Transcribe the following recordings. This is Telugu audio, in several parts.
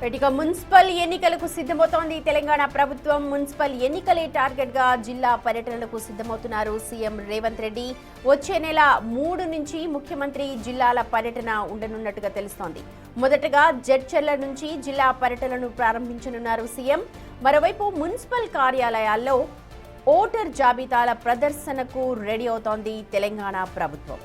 ఇక మున్సిపల్ ఎన్నికలకు సిద్ధమవుతోంది తెలంగాణ ప్రభుత్వం. మున్సిపల్ ఎన్నికలే టార్గెట్ గా జిల్లా పర్యటనలకు సిద్ధమవుతున్నారు సీఎం రేవంత్ రెడ్డి. వచ్చే నెల 3 నుంచి ముఖ్యమంత్రి జిల్లాల పర్యటన ఉండనున్నట్టుగా తెలుస్తోంది. మొదటగా జడ్చర్ల నుంచి జిల్లా పర్యటనను ప్రారంభించనున్నారు సీఎం. మరోవైపు మున్సిపల్ కార్యాలయాల్లో ఓటర్ జాబితాల ప్రదర్శనకు రెడీ అవుతోంది తెలంగాణ ప్రభుత్వం.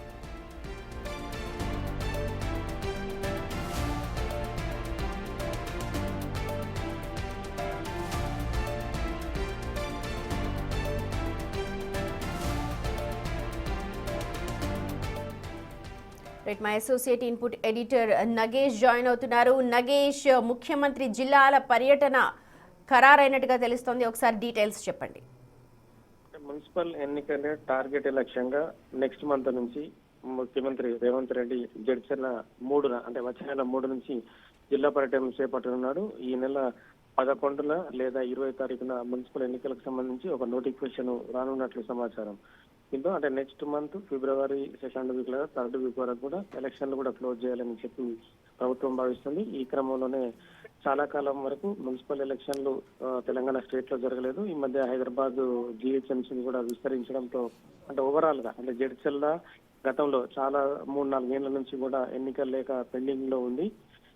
My associate input editor Nagesh join అవుతున్నారు. నగేష్, ముఖ్యమంత్రి జిల్లాల పర్యటన ఖరారైనట్టుగా తెలుస్తోంది, ఒకసారి డీటెయిల్స్ చెప్పండి. మున్సిపల్ ఎన్నికలే టార్గెట్ లక్ష్యంగా నెక్స్ట్ మంత్ నుంచి ముఖ్యమంత్రి రేవంత్ రెడ్డి జడ్చర్ల 3 అంటే వచ్చే నెల 3 నుంచి జిల్లా పర్యటన చేపట్టనున్నాడు. ఈ నెల 11 లేదా 20 తారీఖున మున్సిపల్ ఎన్నికలకు సంబంధించి ఒక నోటిఫికేషన్ రానున్నట్లు సమాచారం. దీంతో అంటే నెక్స్ట్ మంత్ ఫిబ్రవరి 2nd వీక్ లేదా 3rd వీక్ వరకు కూడా ఎలక్షన్లు కూడా క్లోజ్ చేయాలని చెప్పి ప్రభుత్వం భావిస్తుంది. ఈ క్రమంలోనే చాలా కాలం వరకు మున్సిపల్ ఎలక్షన్లు తెలంగాణ స్టేట్ లో జరగలేదు. ఈ మధ్య హైదరాబాద్ జిహెచ్ఎంసీ కూడా విస్తరించడంతో అంటే ఓవరాల్ గా అంటే జడ్చర్ల గతంలో చాలా 3-4 ఏళ్ల నుంచి కూడా ఎన్నికలు లేక పెండింగ్ లో ఉంది.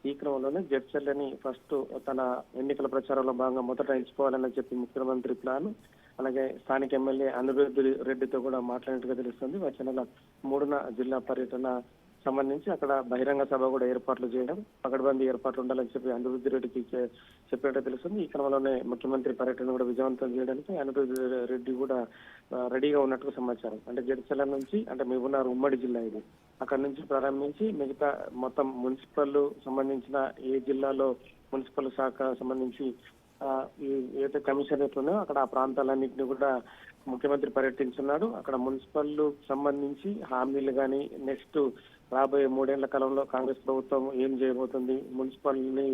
ఈ క్రమంలోనే జడ్చర్లని ఫస్ట్ తన ఎన్నికల ప్రచారంలో భాగంగా మొదట ఎంచుకోవాలని చెప్పి ముఖ్యమంత్రి ప్లాన్. అలాగే స్థానిక ఎమ్మెల్యే అనిరుద్ధ్ రెడ్డితో కూడా మాట్లాడినట్టుగా తెలుస్తుంది. వచ్చే నెల 3న జిల్లా పర్యటన సంబంధించి అక్కడ బహిరంగ సభ కూడా ఏర్పాట్లు చేయడం, పకడ్బందీ ఏర్పాట్లు ఉండాలని చెప్పి అనిరుద్ధ్ రెడ్డికి చెప్పినట్టు తెలుస్తుంది. ఈ క్రమంలోనే ముఖ్యమంత్రి పర్యటన కూడా విజయవంతం చేయడానికి అనిరుద్ధ్ రెడ్డి కూడా రెడీగా ఉన్నట్టుగా సమాచారం. అంటే జడ్చర్ల నుంచి అంటే మహబూబ్నగర్ ఉమ్మడి జిల్లా ఇది, అక్కడ నుంచి ప్రారంభించి మిగతా మొత్తం మున్సిపల్ సంబంధించిన ఏ జిల్లాలో మున్సిపల్ శాఖ సంబంధించి ఏదైతే కమిషనరేట్ ఉన్నాయో అక్కడ ఆ ప్రాంతాలన్నింటినీ కూడా ముఖ్యమంత్రి పర్యటించున్నాడు. అక్కడ మున్సిపల్ సంబంధించి హామీలు కానీ నెక్స్ట్ రాబోయే 3 ఏళ్ల కాలంలో కాంగ్రెస్ ప్రభుత్వం ఏం చేయబోతుంది, మున్సిపల్ ని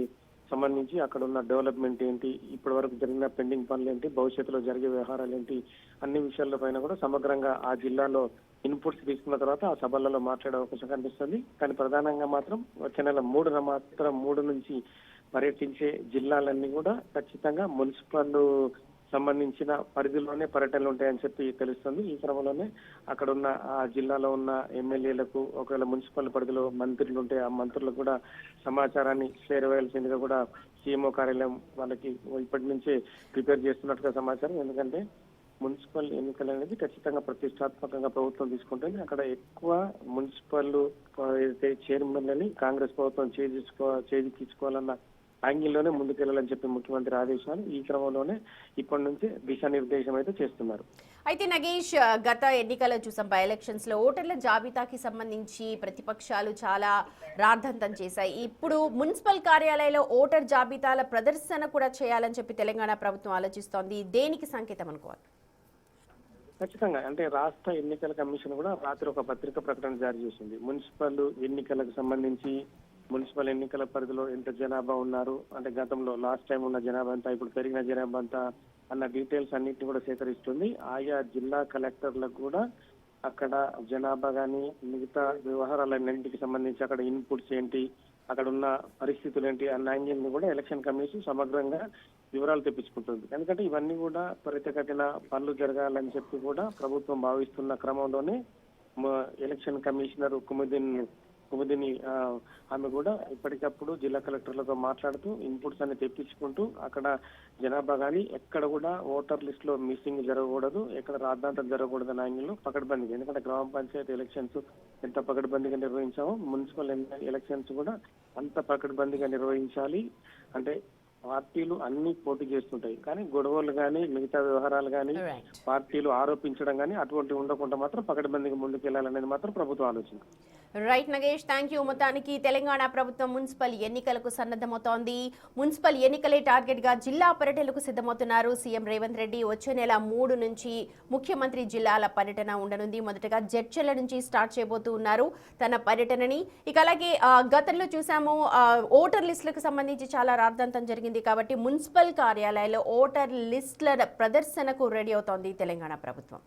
సంబంధించి అక్కడ ఉన్న డెవలప్మెంట్ ఏంటి, ఇప్పటి వరకు జరిగిన పెండింగ్ పనులు ఏంటి, భవిష్యత్తులో జరిగే వ్యవహారాలు ఏంటి, అన్ని విషయాల పైన కూడా సమగ్రంగా ఆ జిల్లాలో ఇన్పుట్స్ తీసుకున్న తర్వాత ఆ సభలలో మాట్లాడే అవకాశం కనిపిస్తుంది. కానీ ప్రధానంగా మాత్రం వచ్చే నెల 3న మాత్రం 3 నుంచి పర్యటించే జిల్లాలన్నీ కూడా ఖచ్చితంగా మున్సిపల్ సంబంధించిన పరిధిలోనే పర్యటనలు ఉంటాయని చెప్పి తెలుస్తుంది. ఈ క్రమంలోనే అక్కడ ఉన్న ఆ జిల్లాలో ఉన్న ఎమ్మెల్యేలకు ఒకవేళ మున్సిపల్ పరిధిలో మంత్రులు ఉంటే ఆ మంత్రులకు కూడా సమాచారాన్ని చేరవేయాల్సిందిగా కూడా సీఎంఓ కార్యాలయం వాళ్ళకి ఇప్పటి నుంచే ప్రిపేర్ చేస్తున్నట్టుగా సమాచారం. ఎందుకంటే మున్సిపల్ ఎన్నికలు అనేది ఖచ్చితంగా ప్రతిష్టాత్మకంగా ప్రభుత్వం తీసుకుంటుంది. అక్కడ ఎక్కువ మున్సిపల్ చైర్మన్లని కాంగ్రెస్ ప్రభుత్వం చేజిక్కించుకోవాలన్న యాంగిల్లోనే ముందుకెళ్లాలని చెప్పి ముఖ్యమంత్రి ఆదేశాలు. ఈ క్రమంలోనే ఇప్పటి నుంచి దిశానిర్దేశం అయితే చేస్తున్నారు. అయితే నగేష్, గత ఎన్నికల్లో చూసాం, బై ఎలక్షన్స్ లో ఓటర్ల జాబితాకి సంబంధించి ప్రతిపక్షాలు చాలా రాద్ధాంతం చేశాయి. ఇప్పుడు మున్సిపల్ కార్యాలయంలో ఓటర్ జాబితాల ప్రదర్శన కూడా చేయాలని చెప్పి తెలంగాణ ప్రభుత్వం ఆలోచిస్తోంది. దేనికి సంకేతం అనుకోవాలి? ఖచ్చితంగా అంటే రాష్ట్ర ఎన్నికల కమిషన్ కూడా రాత్రి ఒక పత్రిక ప్రకటన జారీ చేసింది. మున్సిపల్ ఎన్నికలకు సంబంధించి మున్సిపల్ ఎన్నికల పరిధిలో ఎంత జనాభా ఉన్నారు, అంటే గతంలో లాస్ట్ టైం ఉన్న జనాభా అంతా, ఇప్పుడు పెరిగిన జనాభా అంతా అన్న డీటెయిల్స్ అన్నింటినీ కూడా సేకరిస్తుంది. ఆయా జిల్లా కలెక్టర్లకు కూడా అక్కడ జనాభా కానీ మిగతా వ్యవహారాలన్నింటికి సంబంధించి అక్కడ ఇన్పుట్స్ ఏంటి, అక్కడ ఉన్న పరిస్థితులు ఏంటి అన్న యాంగిల్ని కూడా ఎలక్షన్ కమిషన్ సమగ్రంగా వివరాలు తెప్పించుకుంటుంది. ఎందుకంటే ఇవన్నీ కూడా త్వరితగతిన పనులు జరగాలని చెప్పి కూడా ప్రభుత్వం భావిస్తున్న క్రమంలోనే ఎలక్షన్ కమిషనర్ కుముదిని ఆమె కూడా ఎప్పటికప్పుడు జిల్లా కలెక్టర్లతో మాట్లాడుతూ ఇన్పుట్స్ అన్ని తెప్పించుకుంటూ అక్కడ జనాభా కానీ ఎక్కడ కూడా ఓటర్ లిస్ట్ లో మిస్సింగ్ జరగకూడదు, ఎక్కడ రాద్ధాంతం జరగకూడదు అనే యాంగిల్లో పకడ్బందీగా, ఎందుకంటే గ్రామ పంచాయతీ ఎలక్షన్స్ ఎంత పకడ్బందీగా నిర్వహించామో మున్సిపల్ ఎలక్షన్స్ కూడా అంత పకడ్బందీగా నిర్వహించాలి. అంటే పార్టీలు అన్ని పోటీ చేస్తుంటాయి, కానీ గొడవలు కానీ మిగతా వ్యవహారాలు కానీ పార్టీలు ఆరోపించడం కానీ అటువంటి ఉండకుండా మాత్రం పకడ్బందీగా ముందుకెళ్లాలనేది మాత్రం ప్రభుత్వం ఆలోచన. Right Nagesh, thank you. మొత్తానికి తెలంగాణ ప్రభుత్వం మున్సిపల్ ఎన్నికలకు సన్నద్ధమవుతోంది. మున్సిపల్ ఎన్నికలే టార్గెట్ గా జిల్లా పర్యటనకు సిద్ధమవుతున్నారు సీఎం రేవంత్ రెడ్డి. వచ్చే నెల 3 నుంచి ముఖ్యమంత్రి జిల్లాల పర్యటన ఉండనుంది. మొదటగా జడ్చర్ల నుంచి స్టార్ట్ చేయబోతూ ఉన్నారు తన పర్యటనని. ఇక అలాగే గతంలో చూసాము, ఓటర్ లిస్టులకు సంబంధించి చాలా రాద్ధాంతం జరిగింది కాబట్టి మున్సిపల్ కార్యాలయాల్లో ఓటర్ లిస్టుల ప్రదర్శనకు రెడీ అవుతోంది తెలంగాణ ప్రభుత్వం.